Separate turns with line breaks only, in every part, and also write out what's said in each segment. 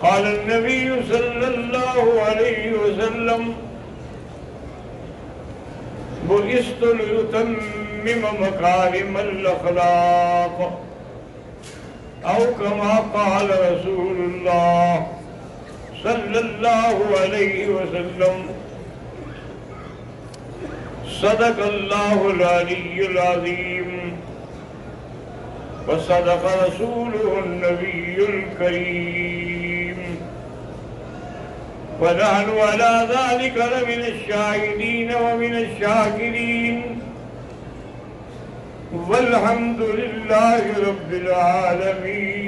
قال النبي صلى الله عليه وسلم بعثت لأتمم مكارم الأخلاق أو كما قال رسول الله صلى الله عليه وسلم صدق الله العلي العظيم وصدق رسوله النبي الكريم ونحن على ذلك لمن الشاهدين ومن الشاكرين والحمد لله رب العالمين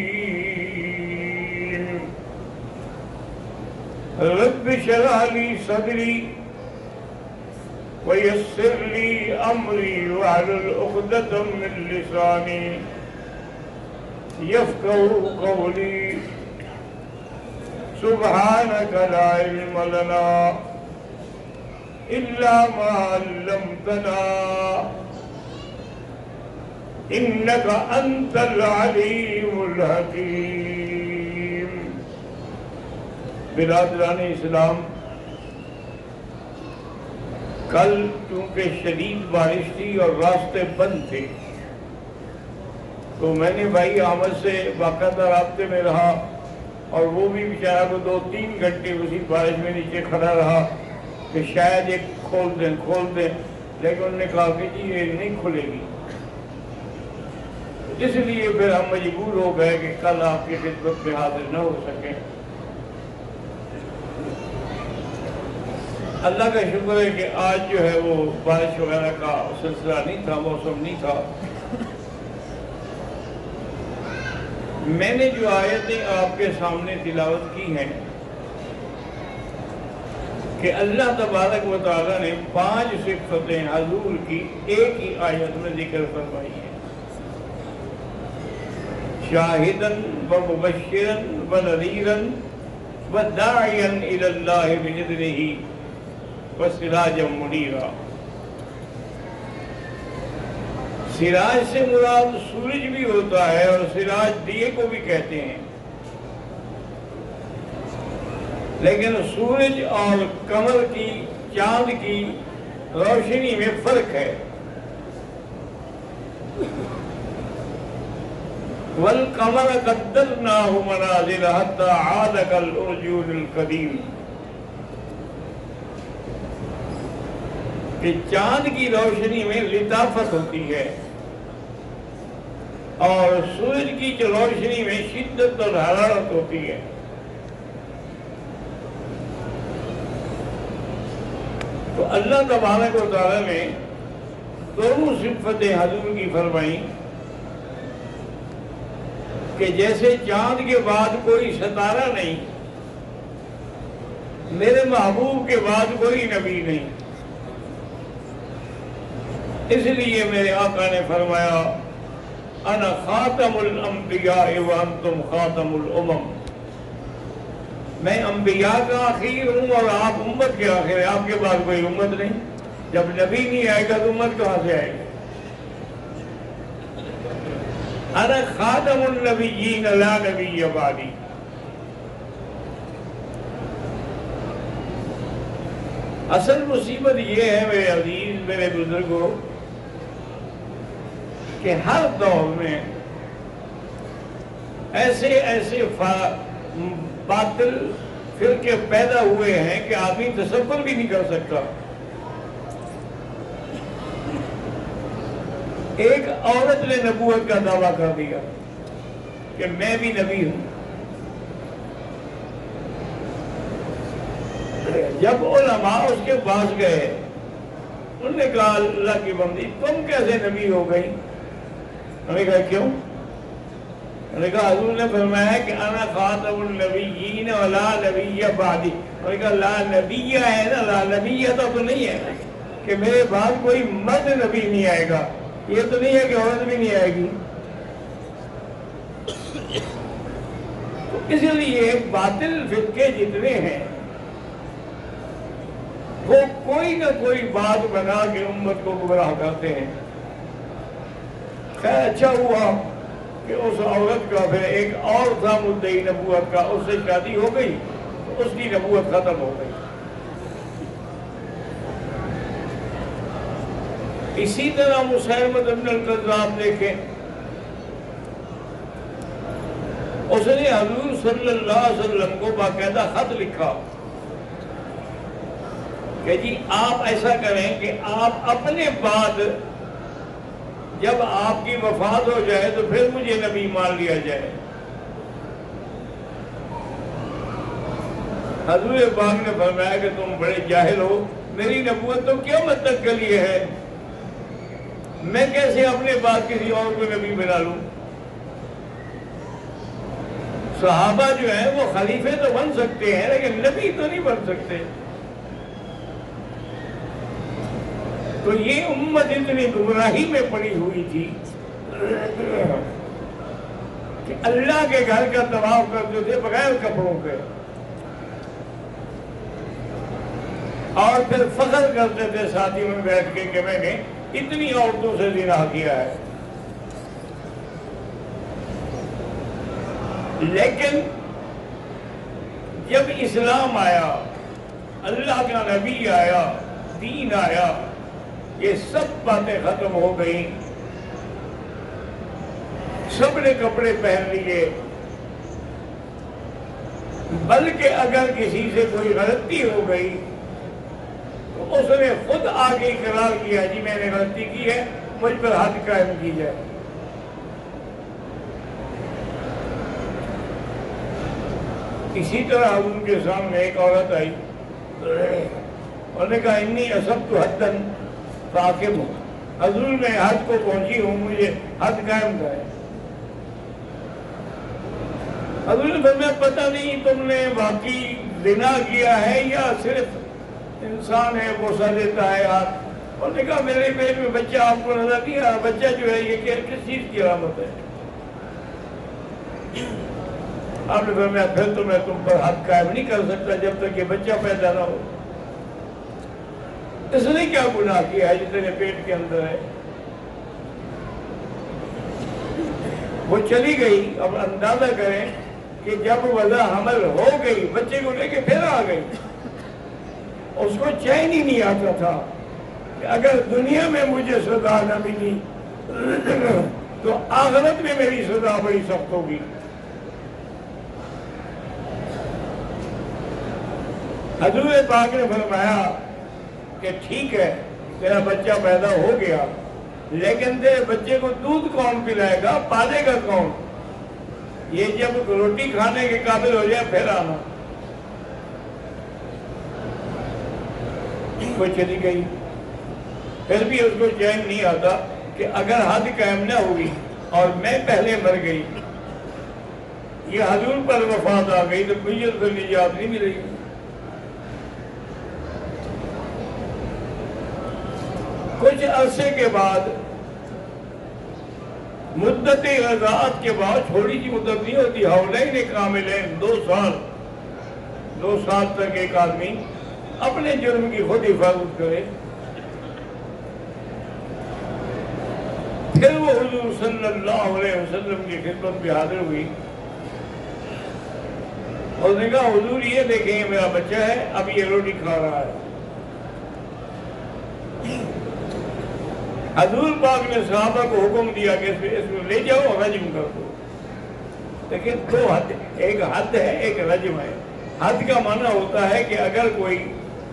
رب اشرح لي صدري ويسر لي أمري واحلل عقدة من لساني يفقهوا قولي سبحانك لا علم لنا إلا ما علمتنا إنك أنت العليم الحكيم. برادران اسلام، کل چونکہ شدید بارش تھی اور راستے بند تھے تو میں نے بھائی احمد سے باقاعدہ رابطے میں رہا اور وہ بھی بیچارہ کو 2-3 گھنٹے اسی بارش میں نیچے کھڑا رہا کہ شاید ایک کھول دیں لیکن انہوں نے کہا کہ جی یہ نہیں کھلے گی. اس لیے پھر ہم مجبور ہو گئے کہ کل آپ کی خدمت میں حاضر نہ ہو سکیں. اللہ کا شکر ہے کہ آج جو ہے وہ بارش وغیرہ کا سلسلہ نہیں تھا، موسم نہیں تھا. میں نے جو آیتیں آپ کے سامنے تلاوت کی ہیں کہ اللہ تبارک و تعالیٰ نے 5 صفتیں حضور کی ایک ہی آیت میں ذکر فرمائی ہیں. شاہداً ومبشراً ونذیراً وداعیاً الی اللہ بإذنہ وسراجاً منیرا. سراج سے مراد سورج بھی ہوتا ہے اور سراج دیے کو بھی کہتے ہیں، لیکن سورج اور قمر کی، چاند کی روشنی میں فرق ہے. وَالْقَمَرَ قَدَّرْنَاهُ مَنَازِلَ حَتَّى عَادَ كَالْعُرْجُونِ الْقَدِيمِ. کہ چاند کی روشنی میں لطافت ہوتی ہے اور سورج کی روشنی میں شدت اور حرارت ہوتی ہے. تو اللہ تبارک و تعالیٰ نے دونوں صفتیں حضور کی فرمائی کہ جیسے چاند کے بعد کوئی ستارہ نہیں، میرے محبوب کے بعد کوئی نبی نہیں. اس لیے میرے آقا نے فرمایا انا خاتم الانبیاء وانتم خاتم الامم. میں انبیاء کا آخر ہوں اور آپ امت کے آخر ہیں. آپ کے بعد کوئی امت نہیں. جب نبی نہیں آئے گا تو امت کہاں سے آئے گی؟ انا خاتم النبیین لا نبی بعدی. اصل مصیبت یہ ہے میرے عزیز، میرے بزرگوں، کہ ہر دور میں ایسے باطل فرقے پیدا ہوئے ہیں کہ آدمی تصور بھی نہیں کر سکتا. ایک عورت نے نبوت کا دعویٰ کر دیا کہ میں بھی نبی ہوں. جب علماء اس کے پاس گئے انہوں نے کہا اللہ کی بندی تم کیسے نبی ہو گئی؟ انہوں نے کہا کیوں؟ انہوں نے کہا حضور نے فرمایا کہ انا خاتم النبیین ولا نبی بعدی. انہوں نے کہا لا نبی ہے نا، لا نبی تو نہیں ہے کہ میرے بعد کوئی مرد نبی نہیں آئے گا. یہ تو نہیں ہے کہ عورت بھی نہیں آئے گی. تو اس لیے باطل فرقے جتنے ہیں وہ کوئی نہ کوئی بات بنا کے امت کو گمراہ کرتے ہیں. خیر اچھا ہوا کہ اس عورت کا پھر ایک اور تھا مدعی نبوت کا، اس سے شادی ہو گئی تو اس کی نبوت ختم ہو گئی۔ اسی طرح مسیلمہ بن الکذاب دیکھیں، اس نے حضور صلی اللہ علیہ وسلم کو باقاعدہ خط لکھا کہ جی آپ ایسا کریں کہ آپ اپنے بعد جب آپ کی وفات ہو جائے تو پھر مجھے نبی مان لیا جائے۔ حضور پاک نے فرمایا کہ تم بڑے جاہل ہو، میری نبوت تو قیامت تک کے لیے ہے، میں کیسے اپنے بعد کسی اور کو نبی بنا لوں؟ صحابہ جو ہیں وہ خلیفے تو بن سکتے ہیں لیکن نبی تو نہیں بن سکتے۔ تو یہ امت اتنی گمراہی میں پڑی ہوئی تھی کہ اللہ کے گھر کا طواف کرتے تھے بغیر کپڑوں کے، اور پھر فخر کرتے تھے ساتھی میں بیٹھ کے کہ میں نے اتنی عورتوں سے زنا کیا ہے۔ لیکن جب اسلام آیا، اللہ کا نبی آیا، دین آیا، یہ سب باتیں ختم ہو گئیں، سب نے کپڑے پہن لیے، بلکہ اگر کسی سے کوئی غلطی ہو گئی تو اس نے خود آگے اقرار کیا جی میں نے غلطی کی ہے، مجھ پر حد قائم کی جائے۔ اسی طرح حضور کے سامنے ایک عورت آئی، انہوں نے کہا انی اصبت حدن فاقم ہوں، حضور میں حد کو پہنچی ہوں، مجھے حد قائم کرے۔ حضور نے فرمایا پتہ نہیں تم نے واقعی زنا کیا ہے یا صرف انسان ہے بوسہ دیتا ہے ہاتھ؟ انہوں نے کہا میرے پیٹ میں بچہ آپ کو نظر نہیں آ رہا، بچہ جو ہے یہ کس چیز کی علامت ہے؟ آپ نے فرمایا پھر تو میں تم پر حد قائم نہیں کر سکتا جب تک یہ بچہ پیدا نہ ہو۔ اس نے کیا گناہ کیا ہے جتنے پیٹ کے اندر ہے؟ وہ چلی گئی۔ اب اندازہ کریں کہ جب وضع حمل ہو گئی، بچے کو لے کے پھر آ گئی، اس کو چین ہی نہیں آتا تھا کہ اگر دنیا میں مجھے سزا نہ ملی تو آخرت میں میری سزا بڑی سخت ہوگی۔ حضور پاک نے فرمایا کہ ٹھیک ہے تیرا بچہ پیدا ہو گیا، لیکن تیرے بچے کو دودھ کون پلائے گا، پالے گا کون؟ یہ جب روٹی کھانے کے قابل ہو جائے پھر آنا۔ وہ چلی گئی، پھر بھی اس کو چین نہیں آتا کہ اگر حد قائم نہ ہوئی اور میں پہلے مر گئی، یہ حضور پر وفات آ گئی تو مجھے تو نجات نہیں ملے گی۔ کچھ عرصے کے بعد، مدت رضاعت کے بعد، چھوڑی کی مدت نہیں ہوتی، حولین کاملین، 2 سال تک ایک آدمی اپنے جرم کی خود حفاظت کرے، پھر وہ حضور صلی اللہ علیہ وسلم کی خدمت میں حاضر ہوئی اور نے کہا حضور یہ دیکھیں میرا بچہ ہے، اب یہ روٹی کھا رہا ہے۔ حضور پاک نے صحابہ کو حکم دیا کہ اس میں لے جاؤ اور رجم کر دو۔ لیکن 2 حد، ایک حد ہے ایک رجم ہے۔ حد کا معنی ہوتا ہے کہ اگر کوئی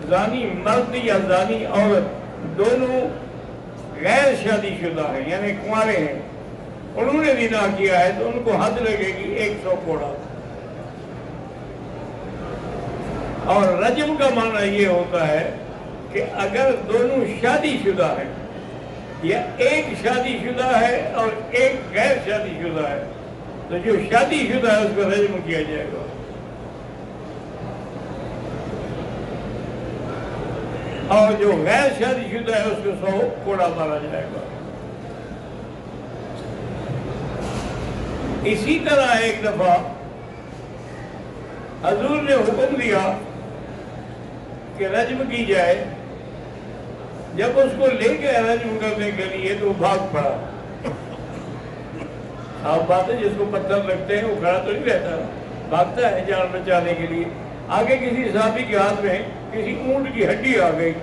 زانی مرد یا زانی عورت دونوں غیر شادی شدہ ہیں یعنی کنوارے ہیں، انہوں نے زنا کیا ہے تو ان کو حد لگے گی 100 کوڑا۔ اور رجم کا معنی یہ ہوتا ہے کہ اگر دونوں شادی شدہ ہیں یا ایک شادی شدہ ہے اور ایک غیر شادی شدہ ہے تو جو شادی شدہ ہے اس کو رجم کیا جائے گا، اور جو غیر شادی شدہ ہے اس کو 100 کوڑا مارا جائے گا۔ اسی طرح ایک دفعہ حضور نے حکم دیا کہ رجم کی جائے، جب اس کو لے کے رجم کرنے کے لیے تو بھاگ پڑا۔ آپ باتیں جس کو پتھر لگتے ہیں وہ کھڑا تو نہیں رہتا، بھاگتا ہے جان بچانے کے لیے۔ آگے کسی صحابی کے ہاتھ میں کسی اونٹ کی ہڈی آ گئی،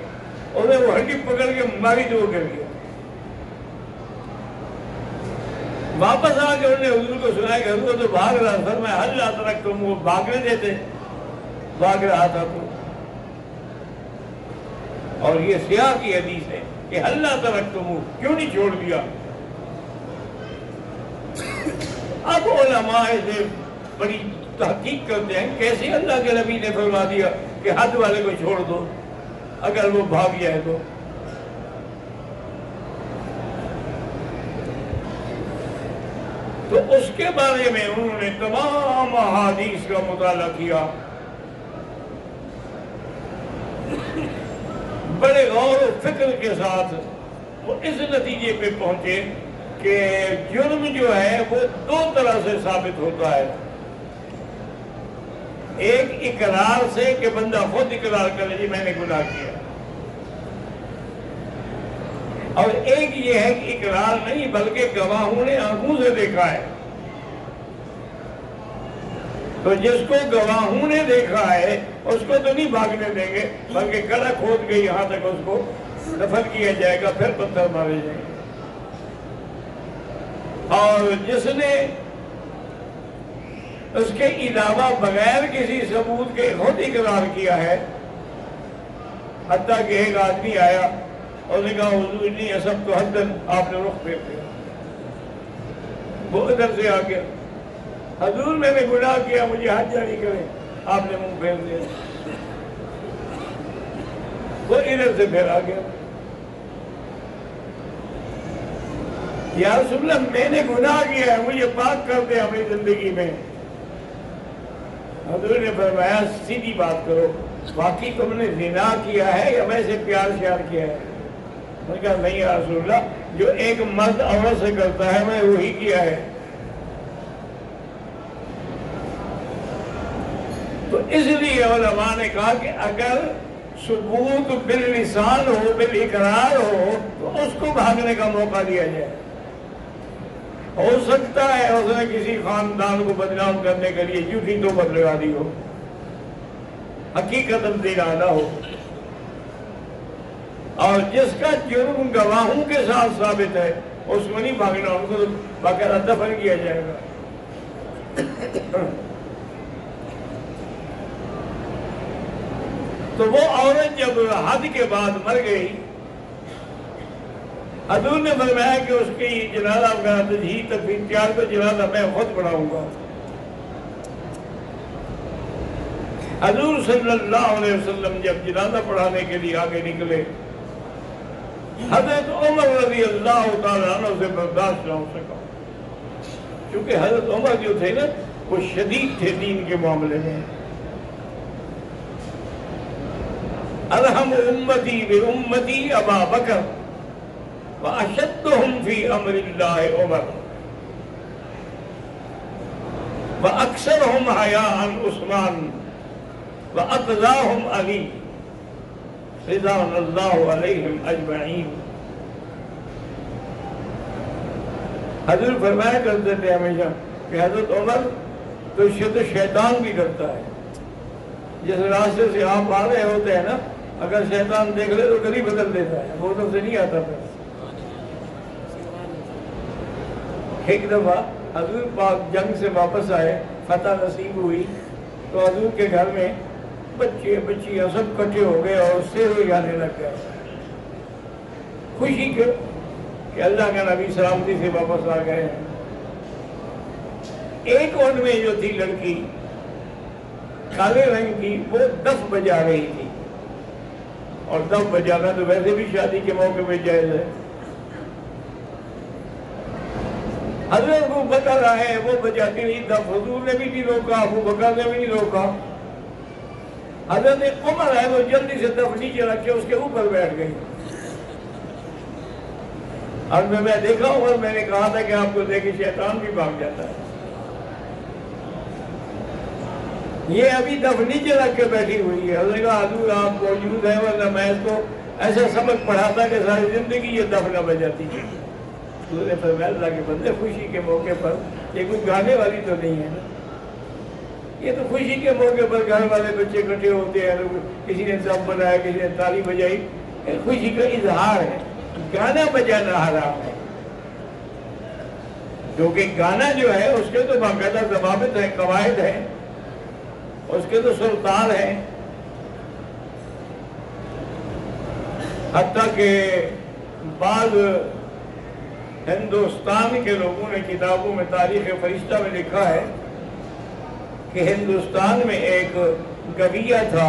انہوں نے وہ ہڈی پکڑ کے ماری تو وہ گر گیا۔ واپس آ کے انہوں نے حضور کو سنایا کہ حضور تو بھاگ رہا تھا، میں حل اترک تم، وہ بھاگنے دیتے، بھاگ رہا تھا تو۔ اور یہ سیاہ کی حدیث ہے کہ حل اترک تم، کیوں نہیں چھوڑ دیا؟ اب علماء سے بڑی تحقیق کرتے ہیں کیسے اللہ کے نبی نے فرما دیا کہ حد والے کو چھوڑ دو اگر وہ بھاگ جائے تو اس کے بارے میں انہوں نے تمام احادیث کا مطالعہ کیا، بڑے غور و فکر کے ساتھ وہ اس نتیجے پہ پہنچے کہ جرم جو ہے وہ دو طرح سے ثابت ہوتا ہے۔ ایک اقرار سے کہ بندہ خود اقرار کرے جی میں نے گناہ کیا، اور ایک یہ ہے کہ اقرار نہیں بلکہ گواہوں نے آنکھوں سے دیکھا ہے۔ تو جس کو گواہوں نے دیکھا ہے اس کو تو نہیں بھاگنے دیں گے، بلکہ گڑھا کھود کے یہاں تک اس کو دفن کیا جائے گا، پھر پتھر مارے جائیں گے۔ اور جس نے اس کے علاوہ بغیر کسی ثبوت کے خود اقرار کیا ہے، حتیٰ کہ ایک آدمی آیا اور نے کہا حضور انی اصبت حدن، آپ نے رخ پھیر دیا، وہ ادھر سے آ گیا، حضور میں نے گناہ کیا مجھے حد جاری کریں، آپ نے منہ پھیر دیا، وہ ادھر سے پھر آ گیا، یا رسول اللہ میں نے گناہ کیا ہے مجھے پاک کر دے اپنی زندگی میں۔ حضور نے فرمایا سیدھی بات کرو، واقعی تم نے زنا کیا ہے یا میں سے پیار شیار کیا ہے؟ میں نے کہا نہیں یا رسول اللہ، جو ایک مرد عورت سے کرتا ہے میں وہی کیا ہے۔ تو اس لیے علماء نے کہا کہ اگر ثبوت باللسان ہو، بالاقرار ہو، تو اس کو بھاگنے کا موقع دیا جائے۔ ہو سکتا ہے اس نے کسی خاندان کو بدنام کرنے کے لیے جھوٹی تہمت لگا دی ہو، حقیقت تبدیل نہ ہو، اور جس کا جرم گواہوں کے ساتھ ثابت ہے اس کو نہیں بھاگنا، ان کو باقاعدہ دفن کیا جائے گا۔ تو وہ عورت جب حد کے بعد مر گئی، حضور نے فرمایا کہ اس کی جنازہ وغیرہ تجہیز تکفین تیار کر، جنازہ میں خود پڑھاؤں گا۔ حضور صلی اللہ علیہ وسلم جب جنازہ پڑھانے کے لیے آگے نکلے، حضرت عمر رضی اللہ تعالیٰ عنہ سے برداشت نہ ہو سکا، کیونکہ حضرت عمر جو تھے نا وہ شدید تھے دین کے معاملے میں۔ ارحم امتی بامتی ابا بکر وَأَشَدُّهُمْ فِي أَمْرِ اللَّهِ عُمَرُ وَأَكْثَرُهُمْ حَيَاءً عُثْمَانُ وَأَقْضَاهُمْ عَلِيٌّ رضوان اللہ علیہم اجمعین۔ حضور فرمایا کرتے تھے ہمیشہ کہ حضرت عمر تو شیطان بھی ڈرتا ہے، جس راستے سے آپ آ رہے ہوتے ہیں نا، اگر شیطان دیکھ لے تو گلی بدل دیتا ہے، وہ ادھر سے نہیں آتا پھر۔ ایک دفعہ حضور پاک جنگ سے واپس آئے، فتح نصیب ہوئی، تو حضور کے گھر میں بچے بچیاں سب کٹھے ہو گئے اور سیرے جانے لگ گئے، خوشی کے کہ اللہ کا نبی سلامتی سے واپس آ گئے ہیں۔ ایک ان میں جو تھی لڑکی کالے رنگ کی، وہ دف بجا رہی تھی، اور دف بجانا تو ویسے بھی شادی کے موقع پہ جائز ہے۔ حضرت ابو بکر آئے، وہ بجاتی رہی دف، حضور نے بھی نہیں روکا، ابو بکر نے بھی نہیں روکا۔ حضرت عمر ہے وہ جلدی سے دف نیچے رکھ کے اس کے اوپر بیٹھ گئی، اور میں دیکھا ہوں، اور میں نے کہا تھا کہ آپ کو دیکھ کے شیطان بھی بھاگ جاتا ہے۔ یہ ابھی دف نیچے رکھ کے بیٹھی ہوئی ہے۔ حضرت نے کہا حضور آپ موجود ہیں، ورنہ میں اس کو ایسا سبق پڑھاتا کہ ساری زندگی یہ دف نہ بجاتی۔ حضور نے فرمایا اللہ کے بندے خوشی کے موقع پر یہ کوئی گانے والی تو نہیں ہے نا، یہ تو خوشی کے موقع پر گھر والے بچے اکٹھے ہوتے ہیں، کسی نے دم بنایا، کسی نے تالی بجائی، یہ خوشی کا اظہار ہے۔ گانا بجانا حرام ہے، کیونکہ گانا جو ہے اس کے تو باقاعدہ ضوابط ہیں، قواعد ہیں، اس کے تو سلطان ہیں۔ حتیٰ کہ بعض ہندوستان کے لوگوں نے کتابوں میں تاریخ فرشتہ میں لکھا ہے کہ ہندوستان میں ایک گویہ تھا،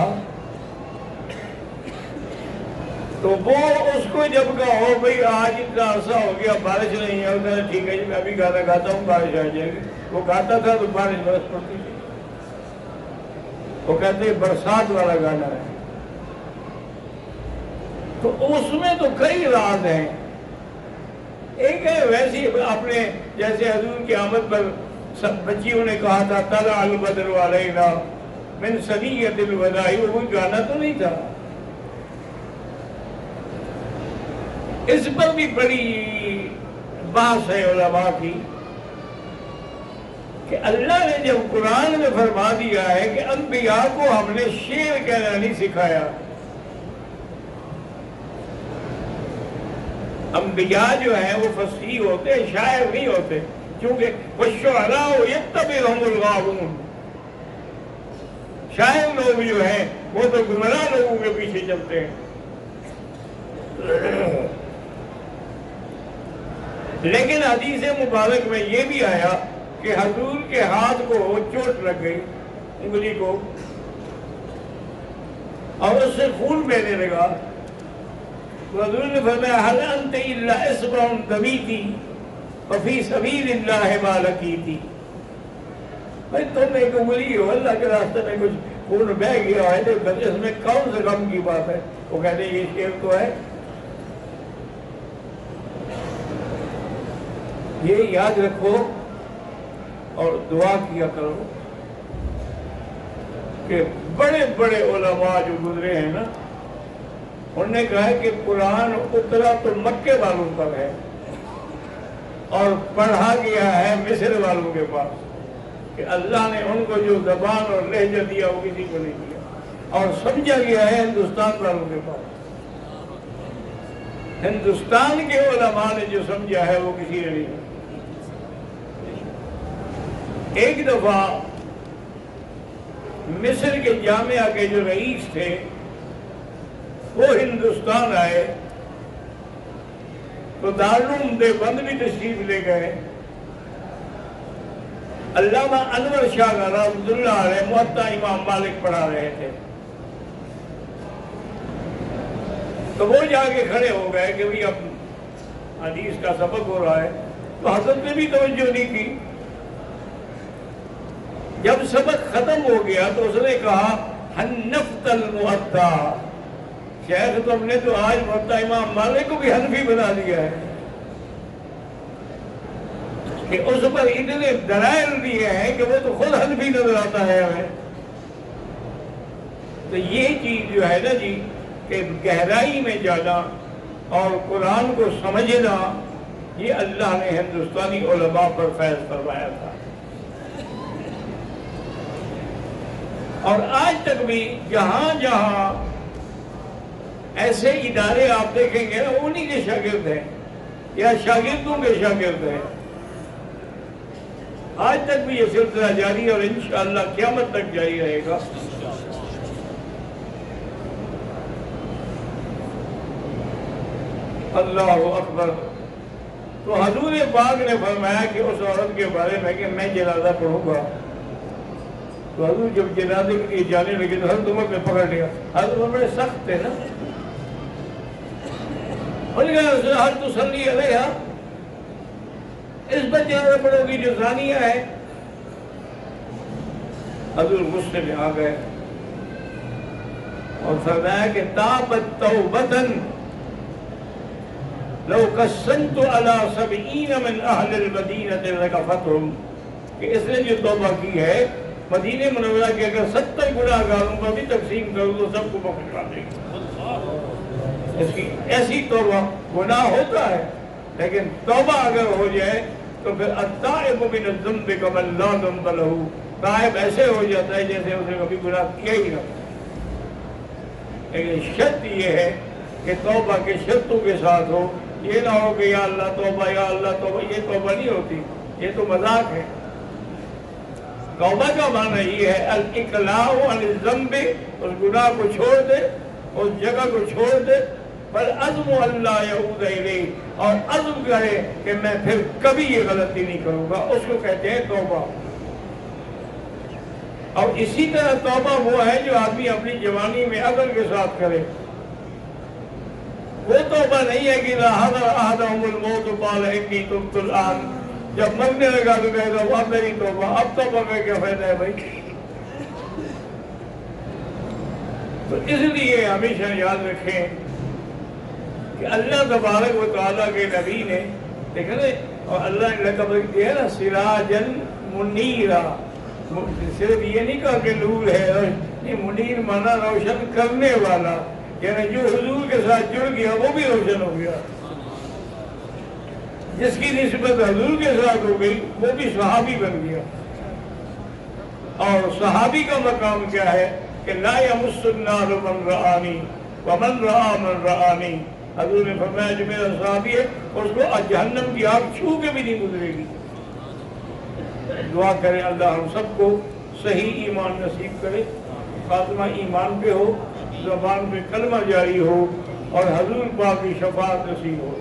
تو وہ اس کو جب کہا ہو بھئی آج اتنا عرصہ ہو گیا بارش نہیں ہے، اس نے ٹھیک ہے جی میں ابھی گانا گاتا ہوں بارش آ جائے گی، وہ گاتا تھا تو بارش برس پڑتی تھی۔ وہ کہتے ہیں برسات والا گانا ہے، تو اس میں تو کئی راز ہیں۔ ایک ہے ویسی اپنے جیسے حضور کی آمد پر سب بچیوں نے کہا تھا طلع البدر علینا من ثنیۃ الوداع، وہ کوئی گانا تو نہیں تھا۔ اس پر بھی بڑی بحث ہے علماء کی کہ اللہ نے جب قرآن میں فرما دیا ہے کہ انبیاء کو ہم نے شعر کہنا نہیں سکھایا، انبیاء جو ہیں وہ فصیح ہوتے ہیں، شاعر نہیں ہوتے، کیونکہ وَالشُّعَرَاءُ يَتَّبِعُهُمُ الْغَاوُونَ، شاعر لوگ جو ہیں وہ تو گمراہ لوگوں کے پیچھے چلتے ہیں۔ لیکن حدیث مبارک میں یہ بھی آیا کہ حضور کے ہاتھ کو چوٹ لگ گئی، انگلی کو، اور اس سے خون بہنے لگا، تو حضور نے فرمایا حل انت الا اصبع دمیتی وفی سبیل اللہ ما لقیتی، بھائی تم ایک انگلی ہو، اللہ کے راستے میں کچھ خون بہ گیا ہے، اس میں کون سے غم کی بات ہے؟ وہ کہتے ہیں یہ شعر تو ہے۔ یہ یاد رکھو اور دعا کیا کرو کہ بڑے بڑے علماء جو گزرے ہیں نا، انہوں نے کہا ہے کہ قرآن اترا تو مکے والوں پر ہے اور پڑھا گیا ہے مصر والوں کے پاس، کہ اللہ نے ان کو جو زبان اور لہجہ دیا وہ کسی کو نہیں دیا، اور سمجھا گیا ہے ہندوستان والوں کے پاس۔ ہندوستان کے علماء نے جو سمجھا ہے وہ کسی نے نہیں۔ ایک دفعہ مصر کے جامعہ کے جو رئیس تھے وہ ہندوستان آئے، تو دارالعلوم دیوبند بھی تشریف لے گئے۔ علامہ انور شاہ رحمۃ اللہ علیہ موطا امام مالک پڑھا رہے تھے، تو وہ جا کے کھڑے ہو گئے کہ بھئی اب حدیث کا سبق ہو رہا ہے، تو حضرت نے بھی توجہ نہیں کی۔ جب سبق ختم ہو گیا تو اس نے کہا حنفت الموطا، شیخ تم نے تو آج موطا امام مالک کو بھی حنفی بنا دیا ہے، کہ اس پر اتنے دلائل دیے ہیں کہ وہ تو خود حنفی نظر آتا ہے ہمیں۔ تو یہ چیز جو ہے نا جی کہ گہرائی میں جانا اور قرآن کو سمجھنا، یہ اللہ نے ہندوستانی علماء پر فیض فرمایا تھا۔ اور آج تک بھی جہاں جہاں ایسے ادارے آپ دیکھیں گے نا، انہی کے شاگرد ہیں یا شاگردوں کے شاگرد ہیں۔ آج تک بھی یہ سلسلہ جاری ہے اور انشاءاللہ قیامت تک جاری رہے گا۔ اللہ اکبر۔ تو حضور پاک نے فرمایا کہ اس عورت کے بارے میں کہ میں جنازہ پڑھوں گا، تو حضور جب جنازے کے لیے جانے لگے تو حضرت عمر نے پکڑ لیا۔ حضرت عمر بڑے سخت تھے نا، ہر تصلی علیہا، اس پر جنازہ پڑھو گی جو زانیہ ہے۔ حضور غصے میں آ گئے اور فرمایا کہ تابت توبتن لو قسمت علی 70 من اہل المدینہ لکفتہم، کہ اس نے جو توبہ کی ہے مدینہ منورہ کے اگر 70 گناہ گاروں پر بھی تقسیم کروں تو سب کو بخشا دے گی۔ اس کی ایسی توبہ، گناہ ہوتا ہے لیکن توبہ اگر ہو جائے تو پھر التائب من الذنب کمن لا ذنب لہ، تائب ایسے ہو جاتا ہے جیسے اسے کبھی گناہ کیا ہی نہ۔ لیکن شرط یہ ہے کہ توبہ کے شرطوں کے ساتھ ہو، یہ نہ ہو کہ یا اللہ توبہ یا اللہ توبہ، یہ توبہ نہیں ہوتی، یہ تو مذاق ہے۔ توبہ کا معنی یہ ہے الاقلاع عن الذنب، اس گناہ کو چھوڑ دے، اس جگہ کو چھوڑ دے، پر عزم اللہ یعود الیہ، اور عزم کرے کہ میں پھر کبھی یہ غلطی نہیں کروں گا، اس کو کہتے ہیں توبہ۔ اور اسی طرح توبہ وہ ہے جو آدمی اپنی جوانی میں عقل کے ساتھ کرے۔ وہ توبہ نہیں ہے کہ حضر احدہم الموت قال انی تبت الآن، جب مرنے لگا تو کہے گا اب میری توبہ، اب توبہ کا کیا فائدہ ہے بھائی؟ تو اس لیے ہمیشہ یاد رکھیں کہ اللہ تبارک و تعالیٰ کے نبی نے دیکھا نا، اور اللہ نے لقب دیا ہے نا سراجن منیرا، صرف یہ نہیں کہا کہ نور ہے، یہ منیر مانا روشن کرنے والا، یعنی جو حضور کے ساتھ جڑ گیا وہ بھی روشن ہو گیا، جس کی نسبت حضور کے ساتھ ہو گئی وہ بھی صحابی بن گیا۔ اور صحابی کا مقام کیا ہے کہ لا یمس النار من رآنی ومن رآ من رآنی، حضور نے فرمایا جو میرا صحابی ہے اس کو جہنم کی آگ چھو کے بھی نہیں گزرے گی۔ دعا کریں اللہ ہم سب کو صحیح ایمان نصیب کرے، خاتمہ ایمان پہ ہو، زبان پہ کلمہ جاری ہو، اور حضور پاک کی شفاعت نصیب ہو۔